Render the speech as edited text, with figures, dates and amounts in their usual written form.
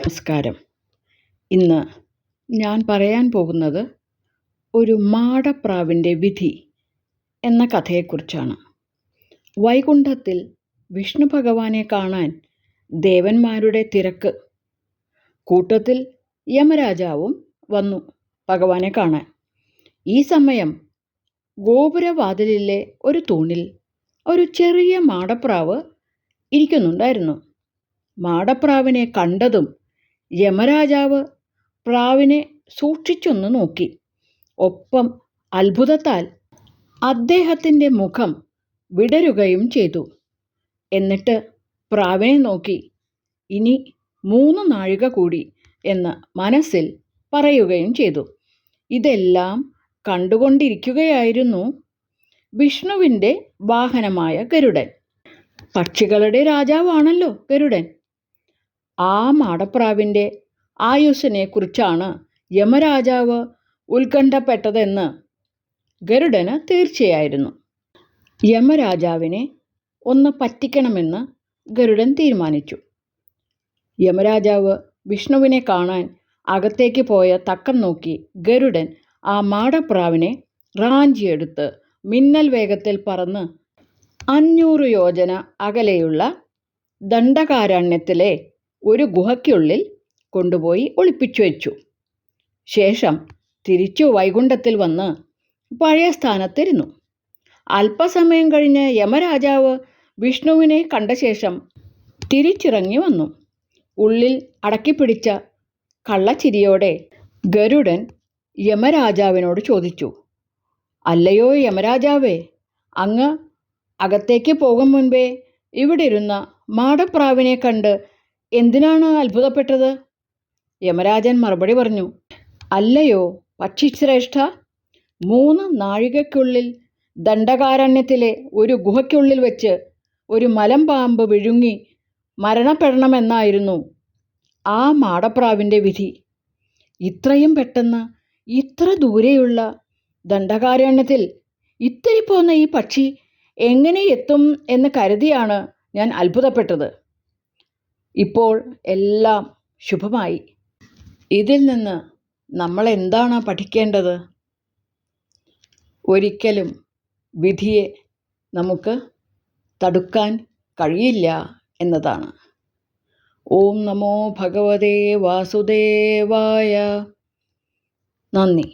നമസ്കാരം. ഇന്ന് ഞാൻ പറയാൻ പോകുന്നത് ഒരു മാടപ്രാവിൻ്റെ വിധി എന്ന കഥയെക്കുറിച്ചാണ്. വൈകുണ്ഠത്തിൽ വിഷ്ണു ഭഗവാനെ കാണാൻ ദേവന്മാരുടെ തിരക്ക്. കൂട്ടത്തിൽ യമരാജാവും വന്നു ഭഗവാനെ കാണാൻ. ഈ സമയം ഗോപുരവാതിലിലെ ഒരു തൂണിൽ ഒരു ചെറിയ മാടപ്രാവ് ഇരിക്കുന്നുണ്ടായിരുന്നു. മാടപ്രാവിനെ കണ്ടതും യമരാജാവ് പ്രാവിനെ സൂക്ഷിച്ചൊന്ന് നോക്കി. ഒപ്പം അത്ഭുതത്താൽ അദ്ദേഹത്തിൻ്റെ മുഖം വിടരുകയും ചെയ്തു. എന്നിട്ട് പ്രാവിനെ നോക്കി ഇനി 3 നാഴിക കൂടി എന്ന് മനസ്സിൽ പറയുകയും ചെയ്തു. ഇതെല്ലാം കണ്ടുകൊണ്ടിരിക്കുകയായിരുന്നു വിഷ്ണുവിൻ്റെ വാഹനമായ ഗരുഡൻ. പക്ഷികളുടെ രാജാവാണല്ലോ ഗരുഡൻ. ആ മാടപ്രാവിൻ്റെ ആയുസ്സിനെ കുറിച്ചാണ് യമരാജാവ് ഉത്കണ്ഠപ്പെട്ടതെന്ന് ഗരുഡന് തീർച്ചയായിരുന്നു. യമരാജാവിനെ ഒന്ന് പറ്റിക്കണമെന്ന് ഗരുഡൻ തീരുമാനിച്ചു. യമരാജാവ് വിഷ്ണുവിനെ കാണാൻ അകത്തേക്ക് പോയ തക്കം നോക്കി ഗരുഡൻ ആ മാടപ്രാവിനെ റാഞ്ചിയെടുത്ത് മിന്നൽ വേഗത്തിൽ പറന്ന് 500 യോജന അകലെയുള്ള ദണ്ഡകാരണ്യത്തിലെ ഒരു ഗുഹയ്ക്കുള്ളിൽ കൊണ്ടുപോയി ഒളിപ്പിച്ചു വെച്ചു. ശേഷം തിരിച്ചു വൈകുണ്ഠത്തിൽ വന്ന് പഴയ സ്ഥാനത്തിരുന്നു. അല്പസമയം കഴിഞ്ഞ് യമരാജാവ് വിഷ്ണുവിനെ കണ്ട ശേഷം തിരിച്ചിറങ്ങി വന്നു. ഉള്ളിൽ അടക്കിപ്പിടിച്ച കള്ളച്ചിരിയോടെ ഗരുഡൻ യമരാജാവിനോട് ചോദിച്ചു, "അല്ലയോ യമരാജാവേ, അങ്ങ് അകത്തേക്ക് പോകും മുൻപേ ഇവിടെ ഇരുന്ന മാടപ്രാവിനെ കണ്ട് എന്തിനാണ് അത്ഭുതപ്പെട്ടത്?" യമരാജൻ മറുപടി പറഞ്ഞു, "അല്ലയോ പക്ഷിശ്രേഷ്ഠ, 3 നാഴികയ്ക്കുള്ളിൽ ദണ്ഡകാരണ്യത്തിലെ ഒരു ഗുഹയ്ക്കുള്ളിൽ വെച്ച് ഒരു മലമ്പാമ്പ് വിഴുങ്ങി മരണപ്പെടണമെന്നായിരുന്നു ആ മാടപ്രാവിൻ്റെ വിധി. ഇത്രയും പെട്ടെന്ന് ഇത്ര ദൂരെയുള്ള ദണ്ഡകാരണ്യത്തിൽ ഇത്തിരി പോന്ന ഈ പക്ഷി എങ്ങനെ എത്തും എന്ന് കരുതിയാണ് ഞാൻ അത്ഭുതപ്പെട്ടത്. ഇപ്പോൾ എല്ലാം ശുഭമായി. ഇതിൽ നിന്ന് നമ്മൾ എന്താണ് പഠിക്കേണ്ടത്? ഒരിക്കലും വിധിയെ നമുക്ക് തടുക്കാൻ കഴിയില്ല എന്നതാണ്. ഓം നമോ ഭഗവതേ വാസുദേവായ. നന്ദി.